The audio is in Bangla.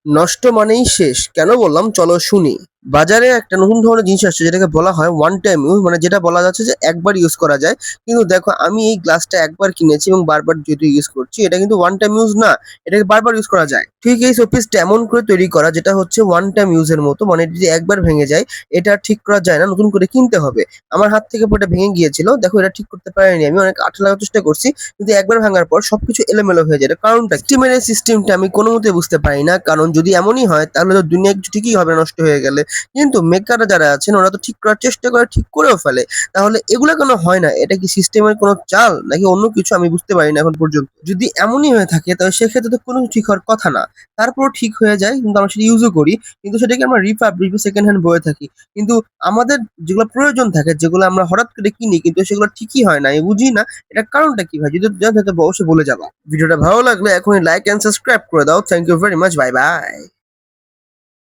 নষ্ট মানেই শেষ। কেন বললাম চলো শুনি। বাজারে একটা নতুন ধরনের জিনিস আসছে যেটাকে বলা হয় ওয়ান টাইম ইউজ, মানে যেটা বলা যাচ্ছে যে একবার ইউজ করা যায়। কিন্তু দেখো আমি এই গ্লাসটা একবার কিনেছি এবং বারবার যেহেতু ইউজ করছি, এটা কিন্তু ওয়ান টাইম ইউজ না, এটাকে বারবার ইউজ করা যায়। ঠিক এই শোপিসটা এমন করে তৈরি করা যেটা হচ্ছে ওয়ান টাইম ইউজের মতো, মানে যদি একবার ভেঙে যায় এটা আর ঠিক করা যায় না, নতুন করে কিনতে হবে। আমার হাত থেকে পুরো এটা ভেঙে গিয়েছিল, দেখো এটা ঠিক করতে পারিনি, আমি অনেক আঠা লাগার চেষ্টা করছি কিন্তু একবার ভাঙার পর সবকিছু এলোমেলো হয়ে যায়। এটার কারণটা কি? স্টিমের এই সিস্টেমটা আমি কোনো মতে বুঝতে পারি না, কারণ যদি এমনই হয় তাহলে তো দুনিয়া কিছু ঠিকই হবে নষ্ট হয়ে গেলে। কিন্তু মেকাররা যারা আছেন ওরা তো ঠিক করার চেষ্টা করে, ঠিক করেও ফেলে। তাহলে এগুলা কেন হয় না? এটা কি সিস্টেমের কোনো চাল নাকি অন্য কিছু, আমি বুঝতে পারি না এখন পর্যন্ত। যদি এমনই হয়ে থাকে তাহলে সেক্ষেত্রে তো কোনো কিছু ঠিক হওয়ার কথা না। তারপরেও ঠিক হয়ে যায় কিন্তু আমরা সেটা ইউজও করি। কিন্তু সেটাকে আমরা সেকেন্ড হ্যান্ড বলে থাকি। কিন্তু আমাদের যেগুলো প্রয়োজন থাকে, যেগুলো আমরা হঠাৎ করে কিনি কিন্তু সেগুলো ঠিকই হয় না। আমি বুঝি না এটার কারণটা কি ভাই? যদি জানতে তো অবশ্যই বলে যাবা। ভিডিওটা ভালো লাগলে এখনই লাইক এন্ড সাবস্ক্রাইব করে দাও। Thank you very much. Bye by.